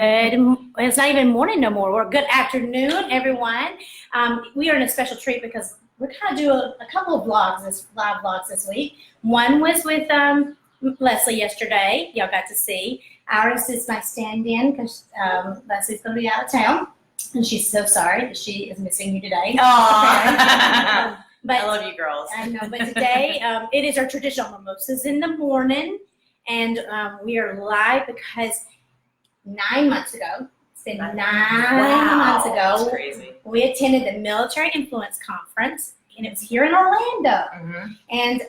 It's not even morning no more. We're good afternoon, everyone. We are in a special treat because we're kind of doing a couple of live vlogs this week. One was with Leslie yesterday. Y'all got to see. Ours is my stand-in because Leslie's going to be out of town, and she's so sorry that she is missing you today. Aww. But I love you girls. I know, but today it is our traditional mimosas in the morning, and we are live because 9 months ago, it's been 9 months ago, That's crazy. We attended the Military Influence Conference, and it was here in Orlando. And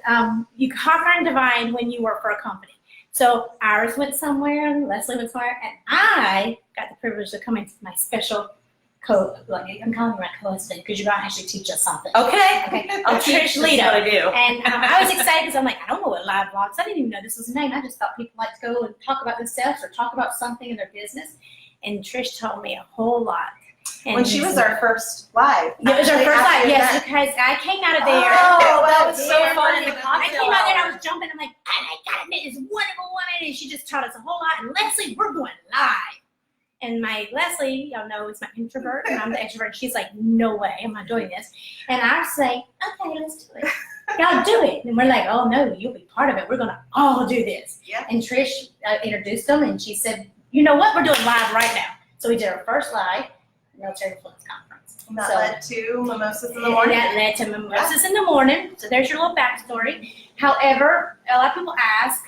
you conquer and divine when you work for a company. So ours went somewhere, and Leslie went somewhere, and I got the privilege of coming to my special I'm calling you my co-husband because you're going to actually teach us something. Okay. I'm Trish, Leto. What I do. And I was excited because I'm like, I don't know what live vlogs. I didn't even know this was a name. I just thought people like to go and talk about themselves or talk about something in their business. And Trish told me a whole lot. And when she was our first live. It was our first live, yes, because I came out of there. Oh, that was so fun in the I cocktail came out there and I hour. was jumping. I'm like, I got to meet this wonderful woman. And she just taught us a whole lot. And Leslie, we're going live. And my Leslie, y'all know, is my introvert, and I'm the extrovert. She's like, no way, I'm not doing this. And I say, okay, let's do it. Y'all do it. And we're like, oh no, you'll be part of it. We're gonna all do this. Yeah. And Trish introduced them, and she said, you know what? We're doing live right now. So we did our first live Military Influence Conference. And that led to Mimosas in the morning. That led to Mimosas in the morning. So there's your little backstory. However, a lot of people ask,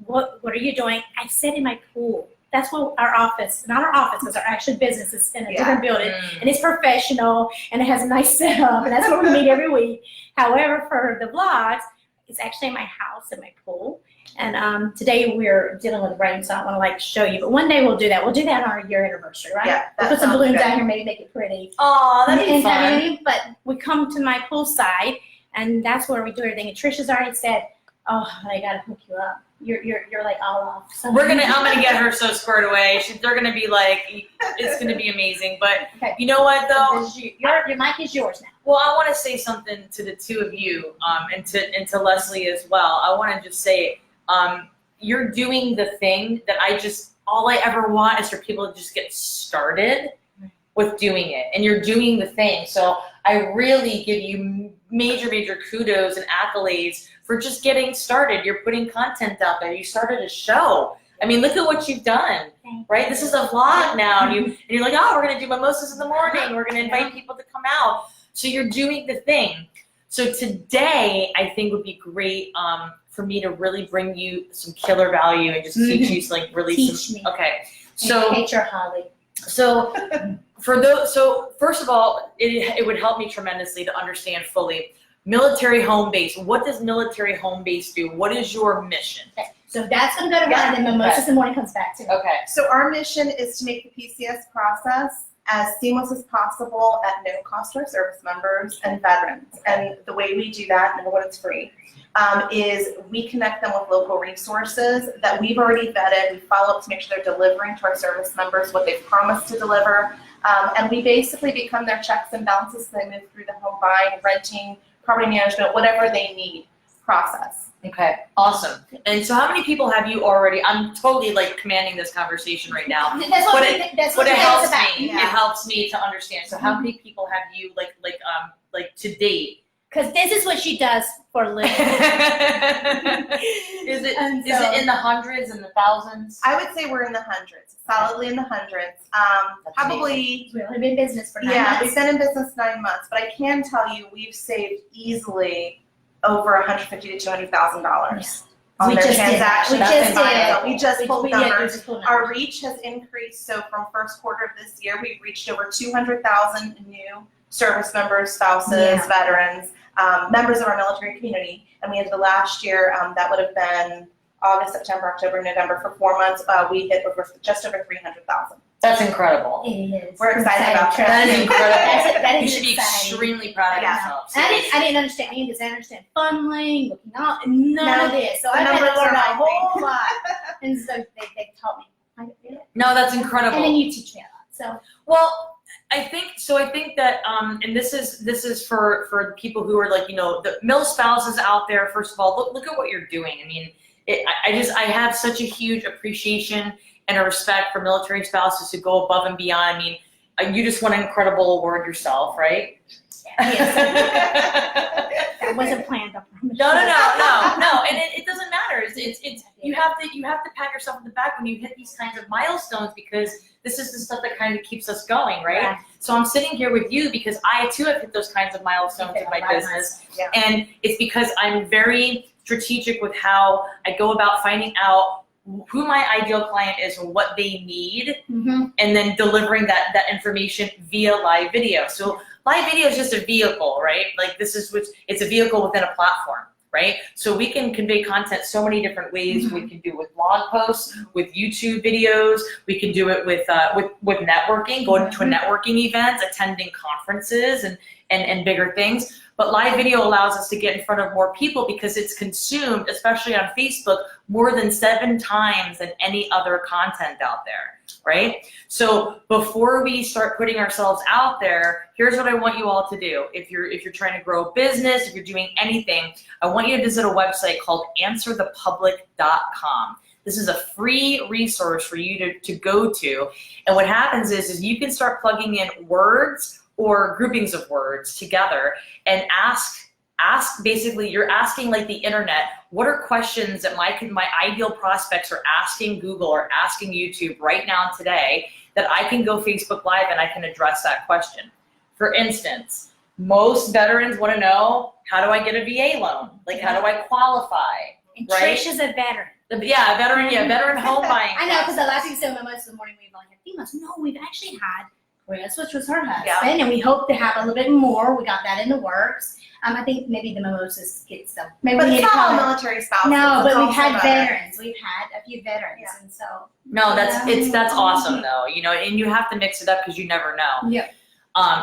what are you doing? I sit in my pool. That's what our office, not our office, because our actual business is in a different building, and it's professional, and it has a nice setup, and that's where we meet every week. However, for the vlogs, it's actually in my house, in my pool, and today we're dealing with rain, so I don't want to show you, but one day we'll do that. We'll do that on our year anniversary, right? Yeah, we'll put some balloons down here, maybe make it pretty. Oh, that'd be fun. But we come to my poolside, and that's where we do everything. And Trish has already said, oh, I gotta hook you up. You're like all off. So I'm gonna get her so squared away. They're gonna be like, it's gonna be amazing. But you know what though? Your mic is yours now. Well, I want to say something to the two of you, and to Leslie as well. I want to just say, you're doing the thing that all I ever want is for people to just get started with doing it, and you're doing the thing. So I really give you major kudos and accolades for just getting started. You're putting content out there. You started a show. I mean, look at what you've done, right? This is a vlog now, and you're like, oh, we're gonna do mimosas in the morning. We're gonna invite people to come out. So you're doing the thing. So today, I think would be great for me to really bring you some killer value and just teach you Teach me. Okay. So Picture Holly. So first of all, it would help me tremendously to understand fully military home base. What does military home base do? What is your mission? Okay. So that's going to go to one, and then Mimosas in the morning comes back to me. Okay. So our mission is to make the PCS process as seamless as possible at no cost to our service members and veterans. And the way we do that, number one, it's free, is we connect them with local resources that we've already vetted. We follow up to make sure they're delivering to our service members what they've promised to deliver. And we basically become their checks and balances so they move through the home buying, renting, property management, whatever they need process. Okay, awesome. And so how many people have you already, I'm totally commanding this conversation right now. That's what it helps about. me. Yeah. It helps me to understand. So how many people have you to date? Because this is what she does for a living. Is it in the hundreds and the thousands? I would say we're in the hundreds, solidly in the hundreds. Probably. We've only been in business for 9 Yeah, months. we've been in business 9 months, but I can tell you we've saved easily over $150,000 to $200,000 on their transactions. We just pulled numbers. Our reach has increased. So from first quarter of this year, we've reached over 200,000 new service members, spouses, veterans, members of our military community. And we ended the last year, that would have been August, September, October, November. For 4 months, we hit just over 300,000. That's incredible. It is. We're excited about that. That is incredible. That is You should be exciting. extremely proud of yourself. I didn't understand any of this. I understand funneling, looking out, none of this. So I had to numbers learn are a my whole thing. lot. And so they taught me how to do it. No, that's incredible. And then you teach me a lot. So Well, I think that, and this is for people who are the mill spouses out there. First of all, look at what you're doing. I mean, I have such a huge appreciation and a respect for military spouses who go above and beyond. I mean, you just won an incredible award yourself, right? That wasn't planned. No. And it doesn't matter. It's you have to pat yourself on the back when you hit these kinds of milestones, because this is the stuff that kind of keeps us going, right? Yeah. So I'm sitting here with you because I too have hit those kinds of milestones in my business, and it's because I'm very strategic with how I go about finding out who my ideal client is and what they need, and then delivering that information via live video. So live video is just a vehicle, right? Like it's a vehicle within a platform, right? So we can convey content so many different ways. We can do it with blog posts, with YouTube videos. We can do it with networking, going to a networking event, attending conferences and bigger things. But live video allows us to get in front of more people because it's consumed, especially on Facebook, more than 7 times than any other content out there, right? So before we start putting ourselves out there, here's what I want you all to do. If you're trying to grow a business, if you're doing anything, I want you to visit a website called answerthepublic.com. This is a free resource for you to go to. And what happens is you can start plugging in words or groupings of words together and ask basically, you're asking like the internet, what are questions that my ideal prospects are asking Google or asking YouTube right now today that I can go Facebook Live and I can address that question. For instance, most veterans want to know, how do I get a VA loan? Like, how do I qualify? And right? Trish is a veteran. Veteran home buying. I know, because the last week, so most of the morning we've only had females. No, we've actually had Chris, which was her husband, and we hope to have a little bit more. We got that in the works. I think maybe the Mimosas get some. Maybe but we need it's to not call all it. military spouses. No, but we've had veterans. veterans. We've had a few veterans, and so. No, that's awesome though. You know, and you have to mix it up because you never know. Yep.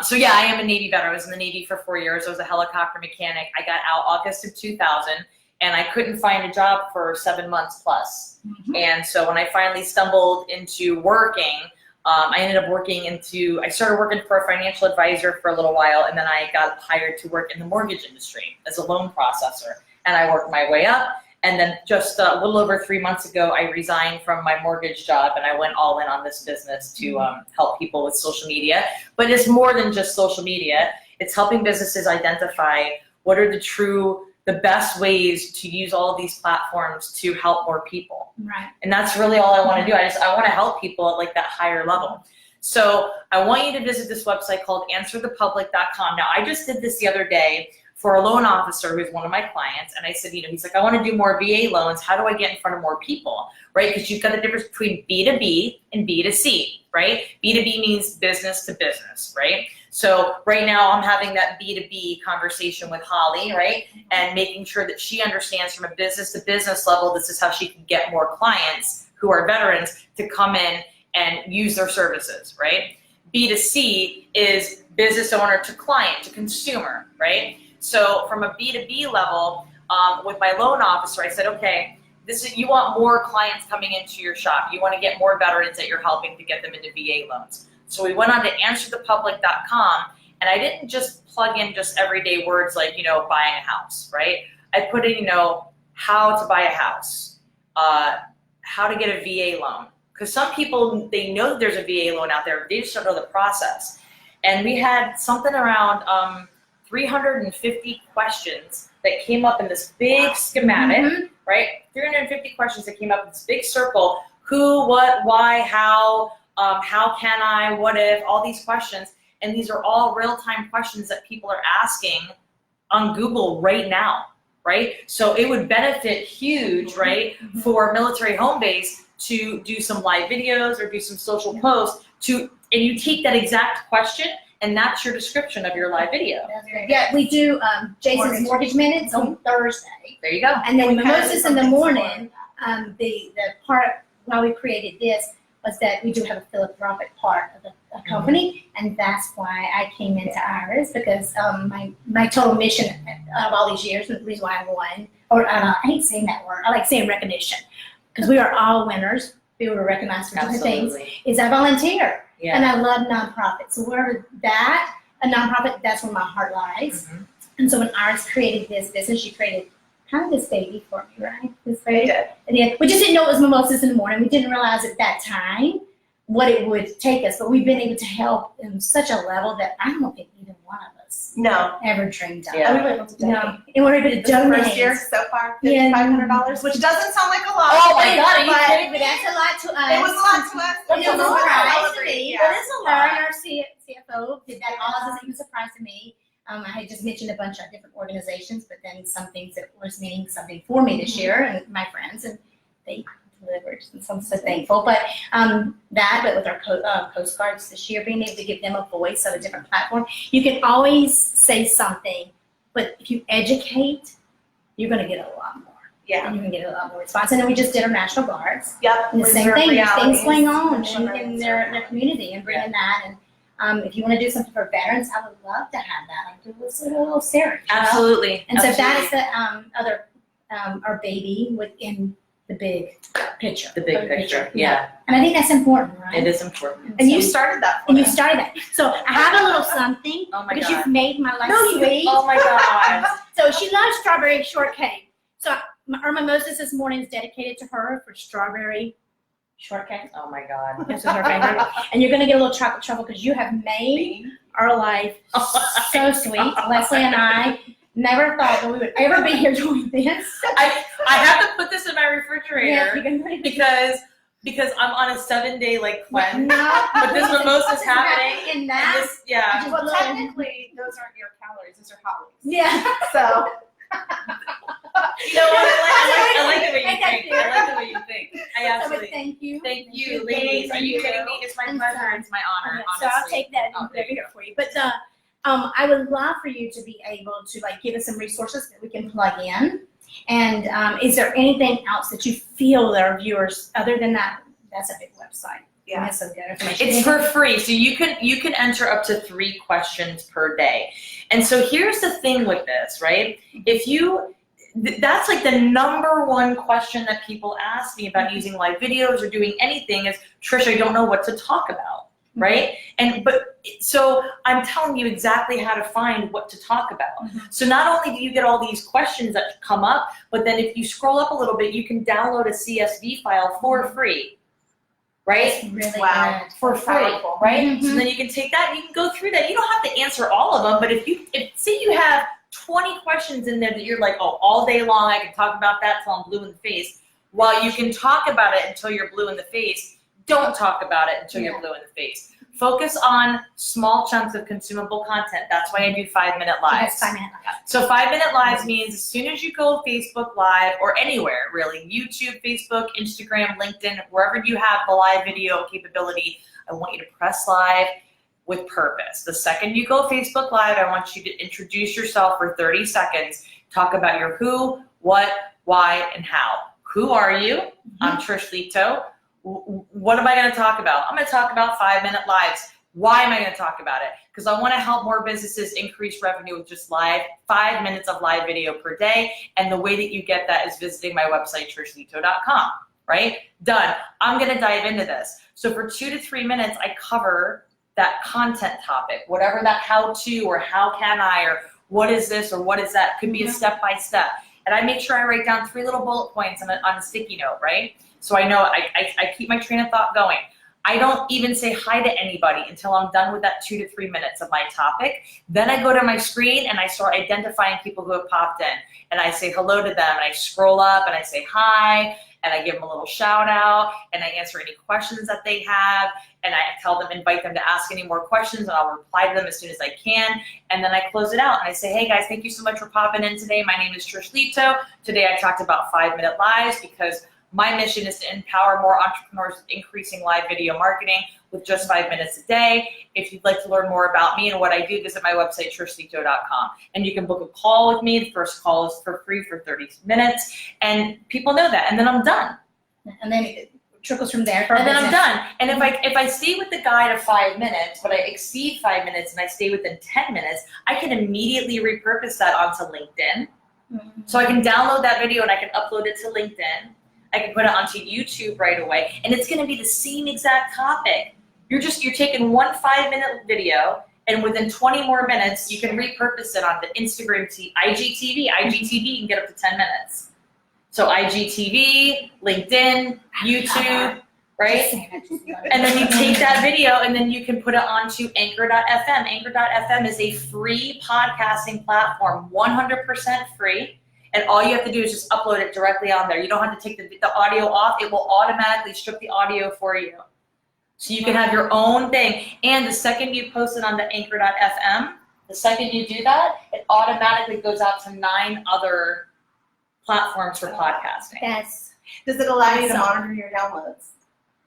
So yeah, I am a Navy veteran. I was in the Navy for 4 years. I was a helicopter mechanic. I got out August of 2000, and I couldn't find a job for 7 months plus. And so when I finally stumbled into working, I ended up I started working for a financial advisor for a little while, and then I got hired to work in the mortgage industry as a loan processor. And I worked my way up. And then just a little over 3 months ago, I resigned from my mortgage job and I went all in on this business to help people with social media. But it's more than just social media. It's helping businesses identify what are the best ways to use all of these platforms to help more people. Right. And that's really all I want to do. I want to help people at like that higher level. So I want you to visit this website called answerthepublic.com. Now, I just did this the other day for a loan officer who's one of my clients. And I said, he's like, I want to do more VA loans. How do I get in front of more people, right? Because you've got the difference between B2B and B2C, right? B2B means business to business, right? So right now I'm having that B2B conversation with Holly, right? And making sure that she understands from a business to business level, this is how she can get more clients who are veterans to come in and use their services, right? B2C is business owner to client, to consumer, right? So from a B2B level, with my loan officer, I said, okay, you want more clients coming into your shop. You want to get more veterans that you're helping to get them into VA loans. So we went on to answerthepublic.com, and I didn't just plug in just everyday words like, buying a house, right? I put in, how to buy a house, how to get a VA loan. Because some people, they know that there's a VA loan out there, they just don't know the process. And we had something around 350 questions that came up in this big schematic, right? 350 questions that came up in this big circle. Who, what, why, how can I, what if, all these questions. And these are all real-time questions that people are asking on Google right now, right? So it would benefit huge, right, for military home base to do some live videos or do some social posts and you take that exact question and that's your description of your live video. Yeah, we do Jason's mortgage minutes on Thursday. There you go. And then Mimosas in the morning, the part why we created this was that we do have a philanthropic part of the company, and that's why I came into Iris, because my total mission of all these years, the reason why I won, I hate saying that word, I like saying recognition, because we are all winners, we were recognized for different things, is I volunteer, and I love nonprofits. So wherever a nonprofit, that's where my heart lies. And so when Iris created this business, she created had this baby for me, right? This We baby. did. Yeah, we just didn't know it was Mimosas in the morning. We didn't realize at that time what it would take us, but we've been able to help in such a level that I don't think either one of us No. ever dreamed of. Yeah. We were able to donate. No, and we're able to This donate. first year so far, Yeah. $500, which doesn't sound like a lot. Oh my God, are you but kidding But me? that's a lot to us. It was a lot to us. It was a surprise to me. Yeah. That is a Her lot. and our CFO did that all as a huge surprise to me. I had just mentioned a bunch of different organizations, but then some things that was meaning something for me this year and my friends, and they delivered, and so I'm so thankful. But but with our Coast Guards this year, being able to give them a voice on a different platform, you can always say something, but if you educate, you're going to get a lot more. Yeah. And you can get a lot more response. And then we just did our National Guards. Yep. And the same Reserve thing, there's realities. things going on Reserve in their community and bringing that. And if you want to do something for veterans, I would love to have that. Like do a little series. you know? Absolutely. And so that Absolutely. is the other our baby within the big picture. The big picture. Yeah, And I think that's important, right? it is important. And you So- started that for and you us. started that. So I have a little something Oh my because God. you've made my life No, you. sweet. Oh my God. So she loves strawberry shortcake. So our mimosas this morning is dedicated to her for strawberry shortcake. Oh my God. This is her favorite. And you're gonna get a little chocolate truffle because you have made our life so sweet. Leslie and I never thought that we would ever be here doing this. I have to put this in my Yeah, refrigerator you can put it because I'm on a 7-day like cleanse. No, But this mimosa's happening. in And that. this, yeah. Well, technically, those aren't your calories; those are Holly's. Yeah. So, You know what? I like the way you Thank think. you. I like the way you think. I So, absolutely. thank you. Thank you, ladies. Are you kidding me? It's my And pleasure. so- It's my honor. So I'll Honestly. take that Oh, and put there it you here for you. But I would love for you to be able to like give us some resources that we can plug in. And is there anything else that you feel that our viewers, other than that, that's a big website. yeah. That's some good information. It's for free, so you can enter up to 3 questions per day. And so here's the thing with this, right? If you that's like the #1 question that people ask me about using live videos or doing anything is, Trish, I don't know what to talk about, right? So I'm telling you exactly how to find what to talk about. So not only do you get all these questions that come up, but then if you scroll up a little bit, you can download a CSV file for free, right? It's really Wow. good. For free, Powerful. right? So Mhm. then you can take that and you can go through that. You don't have to answer all of them, but if say you have 20 questions in there that you're like, oh, all day long I can talk about that till I'm blue in the face. While you can talk about it until you're blue in the face, don't talk about it until you're blue in the face. Focus on small chunks of consumable content. That's why I do 5-minute lives. That's 5 minutes. So 5-minute lives means as soon as you go Facebook Live or anywhere really, YouTube, Facebook, Instagram, LinkedIn, wherever you have the live video capability, I want you to press live with purpose. The second you go Facebook Live, I want you to introduce yourself for 30 seconds. Talk about your who, what, why, and how. Who are you? I'm Trish Leto. What am I going to talk about? I'm going to talk about 5-minute lives. Why am I going to talk about it? Because I want to help more businesses increase revenue with just 5 minutes of live video per day. And the way that you get that is visiting my website, trishleto.com, right? Done. I'm going to dive into this. So for 2 to 3 minutes, I cover that content topic, whatever that how to or how can I or what is this or what is that. Could be a step-by-step. And I make sure I write down 3 little bullet points on a sticky note, right? So I know I keep my train of thought going. I don't even say hi to anybody until I'm done with that 2 to 3 minutes of my topic. Then I go to my screen and I start identifying people who have popped in. And I say hello to them and I scroll up and I say hi and I give them a little shout out and I answer any questions that they have and I tell them, invite them to ask any more questions and I'll reply to them as soon as I can. And then I close it out and I say, hey guys, thank you so much for popping in today. My name is Trish Leto. Today I talked about 5-minute lives because my mission is to empower more entrepreneurs with increasing live video marketing with just 5 minutes a day. If you'd like to learn more about me and what I do, visit my website, trishleto.com. And you can book a call with me. The first call is for free for 30 minutes. And people know that. And then I'm done. And then it trickles from there. And then I'm done. And if I stay with the guide of 5 minutes, but I exceed 5 minutes and I stay within 10 minutes, I can immediately repurpose that onto LinkedIn. So I can download that video and I can upload it to LinkedIn. I can put it onto YouTube right away, and it's going to be the same exact topic. You're taking one 5-minute video, and within 20 more minutes, you can repurpose it onto Instagram, IGTV. IGTV, you can get up to 10 minutes. So IGTV, LinkedIn, YouTube, right? And then you take that video and then you can put it onto Anchor.fm. Anchor.fm is a free podcasting platform, 100% free. And all you have to do is just upload it directly on there. You don't have to take the audio off. It will automatically strip the audio for you. So you can have your own thing. And the second you post it on the Anchor.fm, the second you do that, it automatically goes out to 9 other platforms for podcasting. Yes. Does it allow you to monitor your downloads?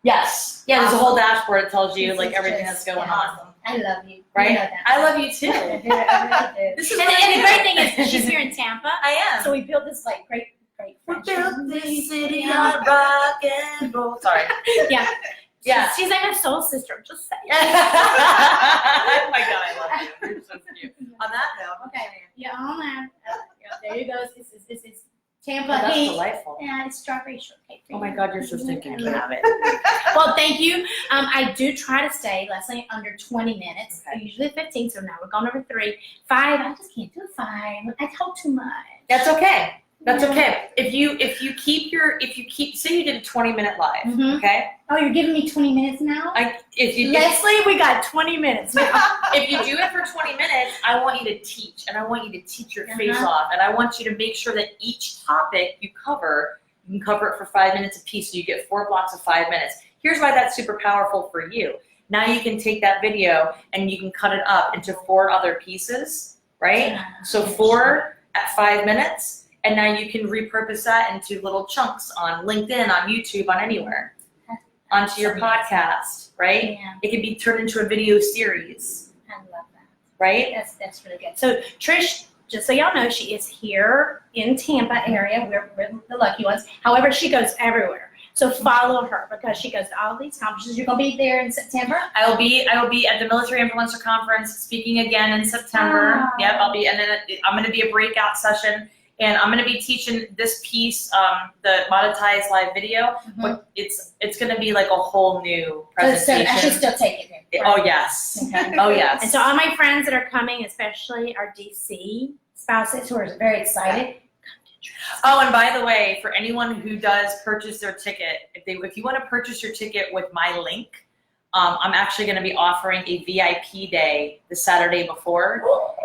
Yes. Yeah, there's a whole dashboard that tells you like everything that's going on. I love you. Right? You know that. I love you too. I do. This is And the great thing is she's here in Tampa. I am. So we built this like great We friendship. built this city on rock and roll. Sorry. Yeah. Yeah. She's like a soul sister. Just saying. Oh my God, I love you. You're so cute. On that note, Okay. Yeah, on that. There you go. This is Tampa oh, that's Heat. delightful. And it's strawberry shortcake. Oh my God, you're so stinking I cute. love it. Well, thank you. I do try to stay, Leslie, under 20 minutes. Okay. Usually 15, so now we're going over 3. 5, I just can't do 5. I talk too much. That's okay. That's okay. If you keep say you did a 20-minute live, Mhm. okay? Oh, you're giving me 20 minutes now? Leslie, we got 20 minutes now. If you do it for 20 minutes, I want you to teach, and I want you to teach your face off, and I want you to make sure that each topic you can cover it for 5 minutes apiece, so you get 4 blocks of 5 minutes. Here's why that's super powerful for you. Now you can take that video and you can cut it up into 4 other pieces, right? So 4 at 5 minutes. And now you can repurpose that into little chunks on LinkedIn, on YouTube, on anywhere, onto your podcast, right? Yeah. It can be turned into a video series, I love that. right? That's really good. So Trish, just so y'all know, she is here in Tampa area. We're the lucky ones. However, she goes everywhere. So follow her because she goes to all these conferences. You're gonna be there in September. I will be at the Military Influencer Conference speaking again in September. Oh. Yep, I'll be, and then I'm going to be a breakout session. And I'm going to be teaching this piece, the monetized live video. But it's going to be like a whole new presentation. So I should still take it then. Oh yes. Okay. Oh yes. And so all my friends that are coming, especially our DC spouses who are very excited. Oh, and by the way, for anyone who does purchase their ticket, if you want to purchase your ticket with my link, I'm actually going to be offering a VIP day the Saturday before,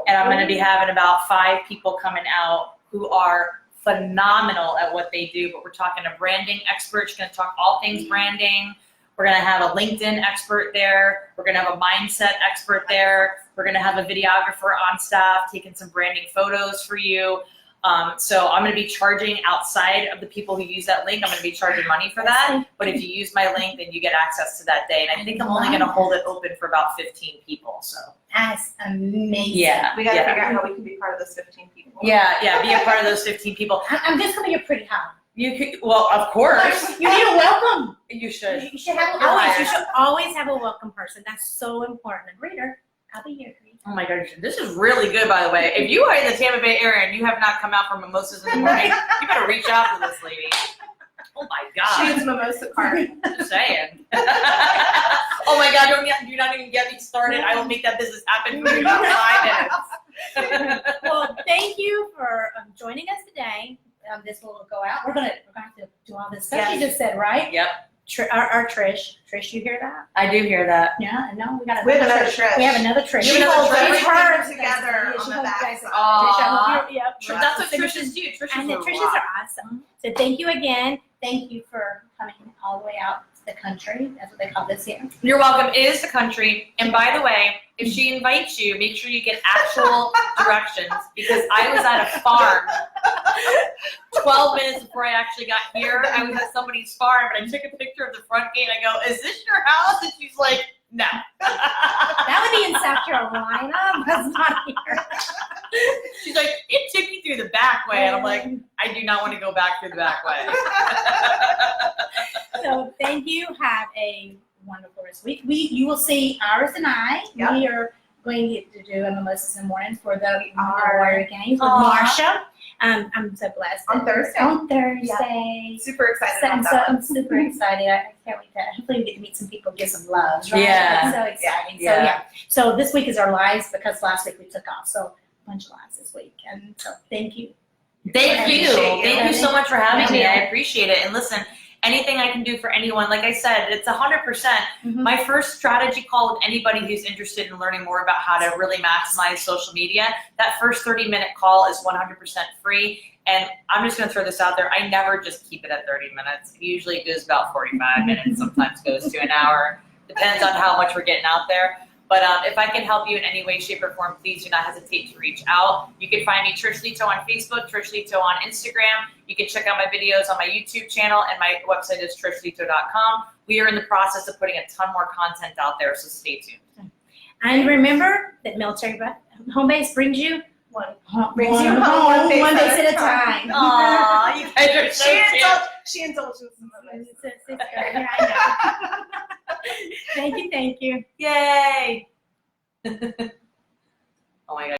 and I'm going to be having about 5 people coming out who are phenomenal at what they do. But we're talking a branding expert. She's going to talk all things branding. We're going to have a LinkedIn expert there. We're going to have a mindset expert there. We're going to have a videographer on staff taking some branding photos for you. So I'm going to be charging outside of the people who use that link. I'm going to be charging money for that. But if you use my link, then you get access to that day. And I think I'm only going to hold it open for about 15 people. So That's amazing. yeah, We got to figure out how we can be part of those 15 people. yeah, be a part of those 15 people. I'm just gonna get pretty high. You could, well, of course, You need a welcome. you should. You should have you should always have a welcome person. That's so important. Reader, I'll be here. Oh my gosh, this is really good, by the way. If you are in the Tampa Bay area and you have not come out for mimosas in the morning, you better reach out to this lady. Oh my She God. is mimosa card. Just saying. Oh my God, do not even get me started. I will make that business happen for you in 5 minutes. Well, thank you for joining us today. This will go out. We're gonna have to do all this stuff Yes. you just said, right? Yep, Our Trish, you hear that? I do hear that. Yeah, no, we got We have another Trish. We have another Trish. You have another Trish? Everything Her together Yeah, on she the holds back you guys side. up. Trish, I hope Aw. you're- yep. Yeah. That's what So Trishes do. And the Trishes Trishes are awesome. So thank you again. Thank you for coming all the way out to the country. That's what they call this here. You're welcome. It is the country. And by the way, if she invites you, make sure you get actual directions, because I was at a farm 12 minutes before I actually got here. I was at somebody's farm, and I took a picture of the front gate. I go, "Is this your house?" And she's like, "No." That would be in South Carolina. That's not here. She's like, "It took you through the back way," and I'm like, "I do not want to go back through the back way." So thank you. Have a wonderful rest of the week. You will see Iris and I. Yep. We are going to do a mimosas in the morning for the are. Warrior Games with Aw. Marsha. I'm so blessed. On Thursday. On Thursday. Super excited So, about so that. I'm super excited. I can't wait to hopefully we get to meet some people, give some loves. Right? Yeah. So exciting. Yeah. So yeah. So this week is our lives because last week we took off. So a bunch of lives this week. And so thank you. Thank you. Appreciate you. Thank you so much for having Thank me. you. I appreciate it. And listen, anything I can do for anyone, like I said, it's 100%. Mhm. My first strategy call with anybody who's interested in learning more about how to really maximize social media, that first 30-minute call is 100% free. And I'm just going to throw this out there. I never just keep it at 30 minutes. It usually goes about 45 minutes, sometimes goes to an hour. Depends on how much we're getting out there. But if I can help you in any way, shape, or form, please do not hesitate to reach out. You can find me, Trish Leto, on Facebook, Trish Leto on Instagram. You can check out my videos on my YouTube channel, and my website is trishleto.com. We are in the process of putting a ton more content out there, so stay tuned. And remember that military home base brings you Brings you home one base at a time. Aw, you guys are so cute. She indulges in the Yeah, I know. Thank you. Yay! Oh my God.